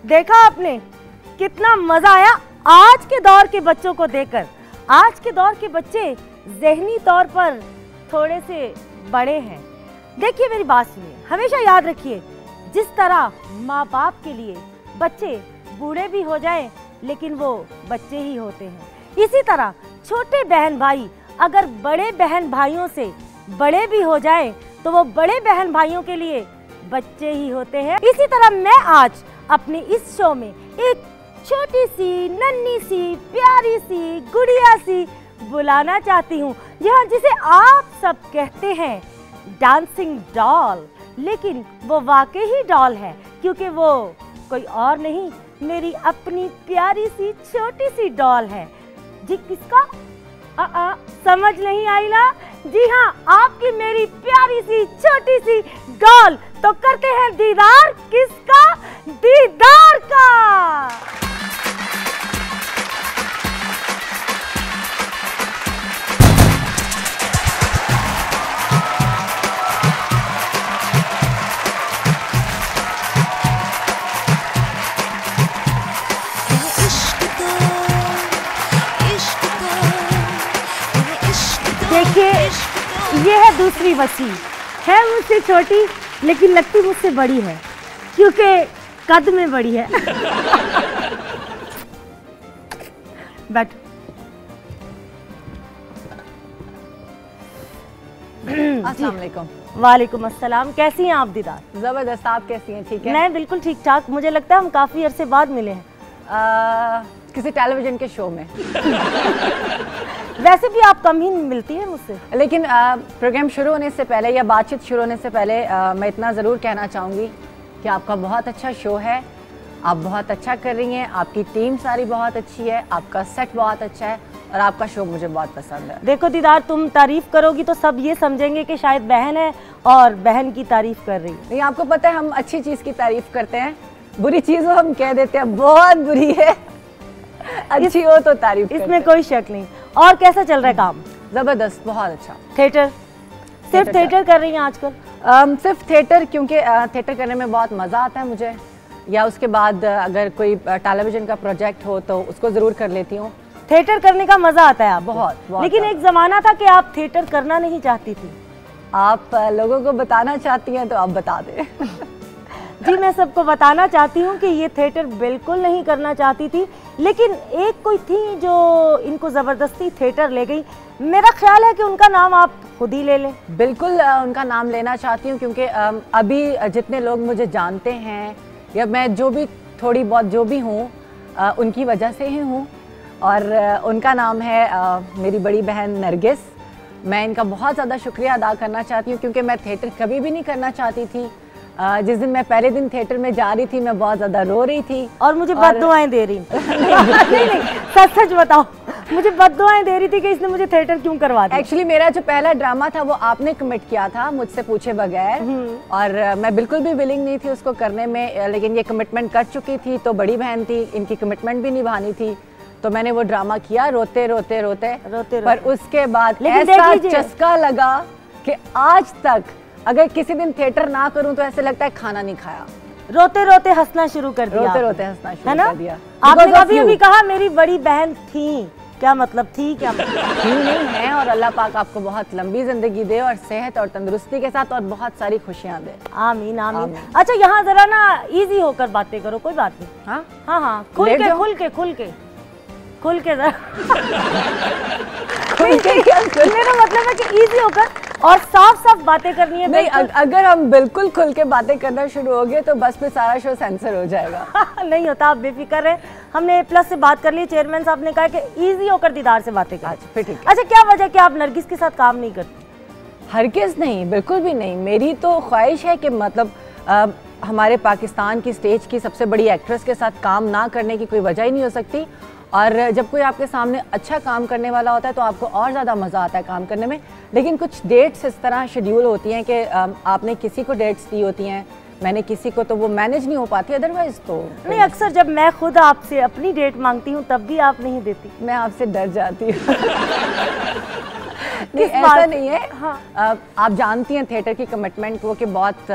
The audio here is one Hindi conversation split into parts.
देखा आपने कितना मजा आया आज के दौर के बच्चों को देखकर। आज के दौर के बच्चे ज़हनी तौर पर थोड़े से बड़े हैं। देखिए मेरी बात सुनिए, हमेशा याद रखिए, जिस तरह माँ बाप के लिए बच्चे बूढ़े भी हो जाएं लेकिन वो बच्चे ही होते हैं, इसी तरह छोटे बहन भाई अगर बड़े बहन भाइयों से बड़े भी हो जाएं तो वो बड़े बहन भाइयों के लिए बच्चे ही होते हैं। इसी तरह मैं आज अपने इस शो में एक छोटी सी नन्ही सी प्यारी सी गुड़िया सी बुलाना चाहती हूँ, यह जिसे आप सब कहते हैं डांसिंग डॉल, लेकिन वो वाकई ही डॉल है क्योंकि वो कोई और नहीं, मेरी अपनी प्यारी सी छोटी सी डॉल है। जी किसका? समझ नहीं आई ना? जी हाँ, आपकी मेरी प्यारी सी छोटी सी डॉल। तो करते हैं दीदार किसका? दीदार का। देखिए ये है दूसरी वसी, है मुझसे छोटी लेकिन लगती मुझसे बड़ी है क्योंकि कद में बड़ी है। बैठ। अस्सलाम वालेकुम। वालेकुम अस्सलाम। कैसी हैं आप दीदार? जबरदस्त, आप कैसी हैं? ठीक है, मैं बिल्कुल ठीक ठाक। मुझे लगता है हम काफी अरसे बाद मिले हैं किसी टेलीविजन के शो में। वैसे भी आप कम ही मिलती हैं मुझसे, लेकिन प्रोग्राम शुरू होने से पहले या बातचीत शुरू होने से पहले मैं इतना ज़रूर कहना चाहूँगी कि आपका बहुत अच्छा शो है, आप बहुत अच्छा कर रही हैं, आपकी टीम सारी बहुत अच्छी है, आपका सेट बहुत अच्छा है और आपका शो मुझे बहुत पसंद है। देखो दीदार, तुम तारीफ करोगी तो सब ये समझेंगे कि शायद बहन है और बहन की तारीफ कर रही है। नहीं, आपको पता है हम अच्छी चीज़ की तारीफ करते हैं, बुरी चीज़ हो हम कह देते हैं बहुत बुरी है, अच्छी हो तो तारीफ। इसमें कोई शक नहीं। और कैसा चल रहा है काम? जबरदस्त, बहुत अच्छा। थिएटर? सिर्फ थिएटर कर रही हैं आजकल? सिर्फ थिएटर, क्योंकि थिएटर करने में बहुत मज़ा आता है मुझे, या उसके बाद अगर कोई टेलीविजन का प्रोजेक्ट हो तो उसको ज़रूर कर लेती हूँ। थिएटर करने का मज़ा आता है आपको? बहुत। लेकिन एक ज़माना था कि आप थिएटर करना नहीं चाहती थी। आप लोगों को बताना चाहती हैं तो आप बता दें। जी मैं सबको बताना चाहती हूँ कि ये थिएटर बिल्कुल नहीं करना चाहती थी, लेकिन एक कोई थी जो इनको ज़बरदस्ती थिएटर ले गई। मेरा ख्याल है कि उनका नाम आप खुद ही ले लें। बिल्कुल उनका नाम लेना चाहती हूँ क्योंकि अभी जितने लोग मुझे जानते हैं या मैं जो भी थोड़ी बहुत जो भी हूँ उनकी वजह से ही हूँ, और उनका नाम है मेरी बड़ी बहन नरगिस। मैं इनका बहुत ज़्यादा शुक्रिया अदा करना चाहती हूँ क्योंकि मैं थिएटर कभी भी नहीं करना चाहती थी। जिस दिन मैं पहले दिन थिएटर में जा रही थी मैं बहुत ज़्यादा रो रही थी और मुझे बद्दुआएं दे रही। नहीं, सच बताओ, मुझे बद्दुआएं दे रही थी कि इसने मुझे थिएटर क्यों करवा दिया। एक्चुअली मेरा जो पहला ड्रामा था वो आपने कमिट किया था मुझसे पूछे बगैर, और मैं बिल्कुल भी विलिंग नहीं थी उसको करने में, लेकिन ये कमिटमेंट कर चुकी थी तो बड़ी बहन थी, इनकी कमिटमेंट भी निभानी थी, तो मैंने वो ड्रामा किया रोते रोते। पर उसके बाद ऐसा चस्का लगा कि आज तक अगर किसी दिन थिएटर ना करूं तो ऐसे लगता है खाना नहीं खाया। रोते रोते हंसना शुरू कर दिया। रोते रोते हंसना शुरू कर दिया। आपने कभी अभी कहा मेरी बड़ी बहन थी, क्या मतलब थी? क्या मतलब थी नहीं है, और अल्लाह पाक आपको बहुत लंबी जिंदगी दे और सेहत और तंदुरुस्ती के साथ और बहुत सारी खुशियां दे। आमीन आमीन। अच्छा यहाँ जरा ना इजी होकर बातें करो, कोई बात नहीं। हाँ, खुल के जरा। मेरा मतलब है कि इजी होकर और साफ बातें करनी है। नहीं, अगर हम बिल्कुल खुल के बातें करना शुरू हो गए तो बस में सारा शो सेंसर हो जाएगा। नहीं होता, आप बेफिक्र हैं। हमने A+ से बात कर ली, चेयरमैन साहब ने कहा कि इजी होकर दीदार से बातें करें। फिर ठीक है। अच्छा, क्या वजह कि आप नरगिस के साथ काम नहीं करती? हरगिज़ नहीं, बिल्कुल भी नहीं। मेरी तो ख्वाहिश है कि मतलब हमारे पाकिस्तान की स्टेज की सबसे बड़ी एक्ट्रेस के साथ काम ना करने की कोई वजह ही नहीं हो सकती, और जब कोई आपके सामने अच्छा काम करने वाला होता है तो आपको और ज़्यादा मज़ा आता है काम करने में। लेकिन कुछ डेट्स इस तरह शेड्यूल होती हैं कि आपने किसी को डेट्स दी होती हैं, मैंने किसी को, तो वो मैनेज नहीं हो पाती। अदरवाइज तो नहीं, अक्सर जब मैं खुद आपसे अपनी डेट मांगती हूँ तब भी आप नहीं देती। मैं आपसे डर जाती हूँ। नहीं, ऐसा नहीं है। हाँ। आप जानती हैं थिएटर की कमिटमेंट को कि बहुत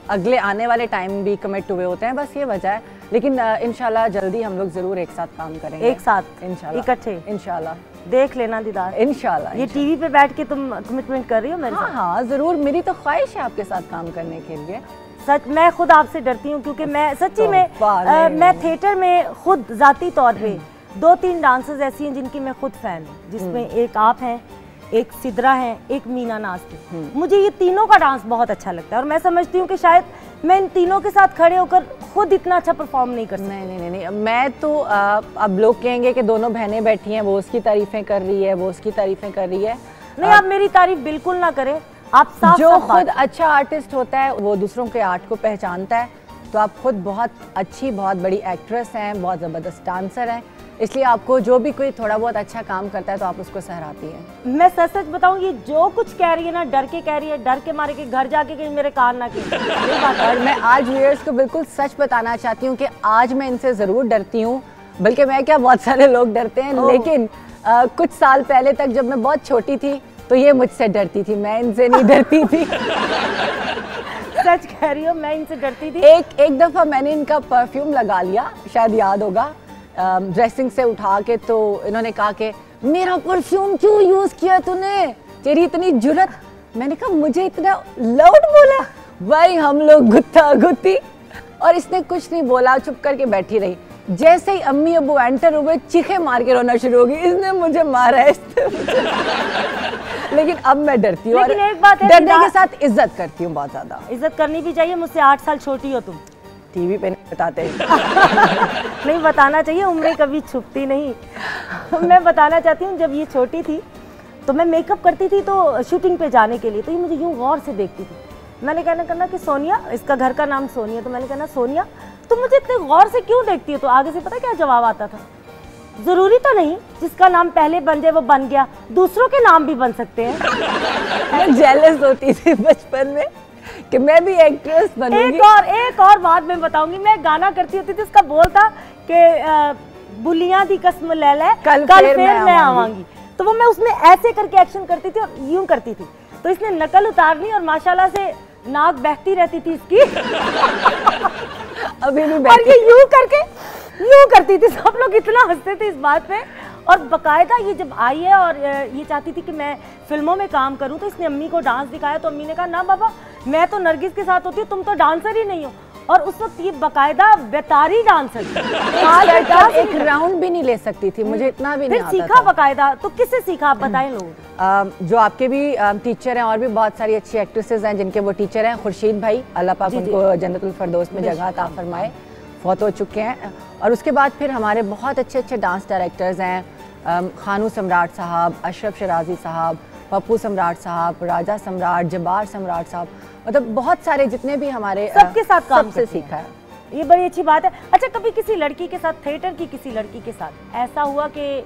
अगले आने वाले टाइम भी कमिट हुए होते हैं, बस ये वजह है। लेकिन इंशाल्लाह जल्दी हम लोग जरूर एक साथ काम करेंगे, एक साथ इंशाल्लाह, इकट्ठे इंशाल्लाह। देख लेना दीदार, इंशाल्लाह। ये टीवी पे बैठ के तुम कमिटमेंट कर रही हो मेरे साथ? हाँ जरूर, मेरी तो ख्वाहिश है आपके साथ काम करने के लिए। सच मैं खुद आपसे डरती हूँ क्योंकि मैं सच्ची में मैं थिएटर में खुद जाती तौर पे 2-3 डांसर्स ऐसी हैं जिनकी मैं खुद फैन हूँ, जिसमें एक आप हैं, एक सिद्रा है, एक मीना नाज थी। मुझे ये तीनों का डांस बहुत अच्छा लगता है और मैं समझती हूँ कि शायद मैं इन तीनों के साथ खड़े होकर खुद इतना अच्छा परफॉर्म नहीं कर सकती। नहीं, मैं तो अब लोग कहेंगे कि दोनों बहनें बैठी हैं, वो उसकी तारीफें कर रही है, वो उसकी तारीफें कर रही है। नहीं, आप मेरी तारीफ बिल्कुल ना करें। आप साफ जो खुद अच्छा आर्टिस्ट होता है वो दूसरों के आर्ट को पहचानता है, तो आप खुद बहुत अच्छी, बहुत बड़ी एक्ट्रेस हैं, बहुत ज़बरदस्त डांसर हैं, इसलिए आपको जो भी कोई थोड़ा बहुत अच्छा काम करता है तो आप उसको सहराती हैं। मैं सच सच बताऊं, ये जो कुछ कह रही है ना, डर के कह रही है, डर के मारे के घर जाके कहीं मेरे कान ना कहें। और मैं आज व्यूअर्स को बिल्कुल सच बताना चाहती हूँ कि आज मैं इनसे ज़रूर डरती हूँ, बल्कि मैं क्या, बहुत सारे लोग डरते हैं, लेकिन कुछ साल पहले तक जब मैं बहुत छोटी थी तो ये मुझसे डरती थी, मैं इनसे नहीं डरती थी। सच कह रही हो, मैं इनसे डरती थी। एक दफ़ा मैंने इनका परफ्यूम लगा लिया, शायद याद होगा, ड्रेसिंग से उठा के, तो इन्होंने कहा कि मेरा परफ्यूम क्यों यूज किया तूने, तेरी इतनी जुर्रत। मैंने कहा मुझे इतना लाउड बोला? भाई हम लोग गुत्था गुत्ती, और इसने कुछ नहीं बोला, चुप करके बैठी रही। जैसे ही अम्मी अबू एंटर हुए, चीखे मार के रोना शुरू हो गई, इसने मुझे मारा है, लेकिन अब मैं डरती हूँ। लेकिन एक बात है, डरने के साथ इज्जत करती हूँ, बहुत ज्यादा इज्जत करनी भी चाहिए। मुझसे 8 साल छोटी हो तुम। टीवी पे नहीं बताते। नहीं बताना चाहिए, उम्रें कभी छुपती नहीं। मैं बताना चाहती हूँ, जब ये छोटी थी तो मैं मेकअप करती थी तो शूटिंग पे जाने के लिए, तो ये मुझे यूं गौर से देखती थी। मैंने कहना कि सोनिया, इसका घर का नाम सोनिया, तो मैंने कहना सोनिया तुम मुझे इतने गौर से क्यों देखती हो? तो आगे से पता क्या जवाब आता था, जरूरी तो नहीं जिसका नाम पहले बन जाए वो बन गया, दूसरों के नाम भी बन सकते हैं। मैं जेलस होती थी बचपन में कि मैं भी एक्ट्रेस बनूंगी। एक और बात मैं बताऊंगी, मैं गाना करती होती थी, उसका बोल था कि बुलियां दी कसम ले ले कल फिर मैं आवांगी। तो वो मैं उसमें ऐसे करके एक्शन करती थी और यूं करती थी, तो इसने नकल उतार ली और माशाल्लाह से नाक बहती रहती थी इसकी। अभी भी और ये यूं करती थी, सब लोग इतना हंसते थे इस बात पे। और बकायदा ये जब आई है और ये चाहती थी कि मैं फिल्मों में काम करूं, तो इसने अम्मी को डांस दिखाया, तो अम्मी ने कहा ना बाबा, मैं तो नरगिस के साथ होती हूँ, तुम तो डांसर ही नहीं हो। और उस वक्त ये बकायदा बेतारी डांसर थी, एक राउंड भी नहीं ले सकती थी, मुझे इतना भी नहीं आता था। सीखा बकायदा, तो किससे सीखा आप बताएं लोग? जो आपके भी टीचर हैं, और भी बहुत सारी अच्छी एक्ट्रेसेस हैं जिनके वो टीचर हैं, खुर्शीद भाई, अल्लाह पाक उनको जन्नतुल फरदौस में जगह अता फरमाए, फौत हो चुके हैं। और उसके बाद फिर हमारे बहुत अच्छे अच्छे डांस डायरेक्टर्स हैं, खानू सम्राट साहब, अशरफ शराजी साहब, पप्पू सम्राट साहब, राजा सम्राट, जबार सम्राट साहब, मतलब बहुत सारे जितने भी हमारे सबके साथ काम से सीखा है। ये बड़ी अच्छी बात है। अच्छा, कभी किसी लड़की के साथ, थिएटर की किसी लड़की के साथ ऐसा हुआ कि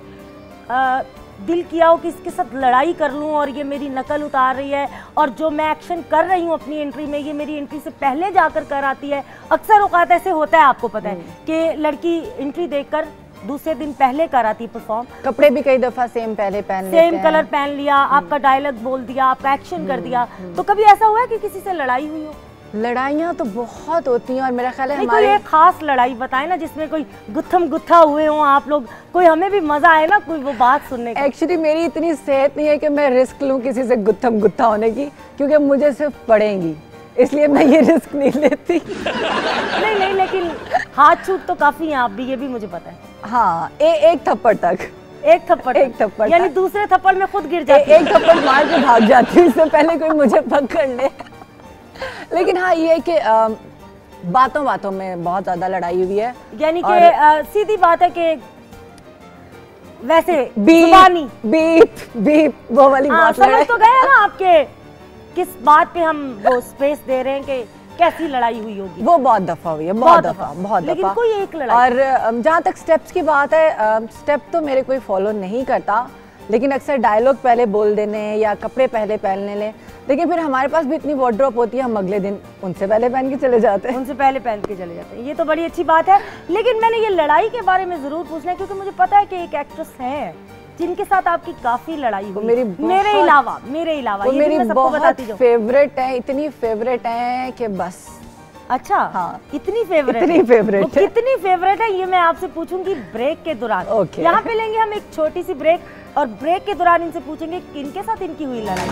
दिल किया हो कि इसके साथ लड़ाई कर लूं और ये मेरी नकल उतार रही है, और जो मैं एक्शन कर रही हूँ अपनी एंट्री में, ये मेरी एंट्री से पहले जाकर कर आती है? अक्सर औकात ऐसे होता है, आपको पता है कि लड़की एंट्री देखकर दूसरे दिन पहले कर आती परफॉर्म, कपड़े भी कई दफा सेम पहले पहन लेते हैं, सेम कलर पहन लिया, आपका डायलॉग बोल दिया, आपका एक्शन कर दिया। तो कभी ऐसा हुआ है कि किसी से लड़ाई हुई हो? लड़ाइयाँ तो बहुत होती हैं, और मेरा ख्याल है हमारे कोई एक खास लड़ाई बताए ना जिसमें कोई गुत्थम गुत्था हुए हो आप लोग, कोई हमें भी मजा आए ना कोई वो बात सुनने का। एक्चुअली मेरी इतनी सेहत नहीं है कि मैं रिस्क लूँ किसी से गुत्थम गुत्था होने की, क्योंकि मुझे सिर्फ पड़ेंगी, इसलिए मैं ये रिस्क नहीं लेती। नहीं, लेकिन हाथ छूट तो काफी हैं आप भी, ये भी मुझे पता है। हाँ, एक थप्पड़ तक, एक थप्पड़ यानी दूसरे थप्पड़ में खुद गिर जाती, एक थप्पड़ मार के भाग जाती हूँ, इससे पहले कोई मुझे पकड़ ले। लेकिन हाँ, ये कि बातों बातों में बहुत ज्यादा लड़ाई हुई है, यानी कि सीधी बात है कि वैसे बीप वो वाली बात समझ तो गए ना आपके किस बात पे हम वो स्पेस दे रहे हैं कि कैसी लड़ाई हुई होगी। वो बहुत दफा हुई है, बहुत दफा। लेकिन कोई एक लड़ाई। और जहाँ तक स्टेप्स की बात है, स्टेप तो मेरे कोई फॉलो नहीं करता, लेकिन अक्सर डायलॉग पहले बोल देने या कपड़े पहले पहनने ले, लेकिन फिर हमारे पास भी इतनी वार्डरोब होती है, हम अगले दिन उनसे पहले पहन के चले जाते हैं। ये तो बड़ी अच्छी बात है। लेकिन मैंने ये लड़ाई के बारे में जरूर पूछना है, क्योंकि मुझे पता है कि एक एक्ट्रेस है जिनके साथ आपकी काफी लड़ाई हुई, मेरे अलावा वो मेरी बहुत फेवरेट है, इतनी फेवरेट है कि बस अच्छा हाँ। इतनी फेवरेट इतनी फेवरेट है। कितनी फेवरेट है ये मैं आपसे पूछूंगी ब्रेक के दौरान। Okay। यहाँ पे लेंगे हम एक छोटी सी ब्रेक और ब्रेक के दौरान इनसे पूछेंगे किनके साथ इनकी हुई लड़ाई।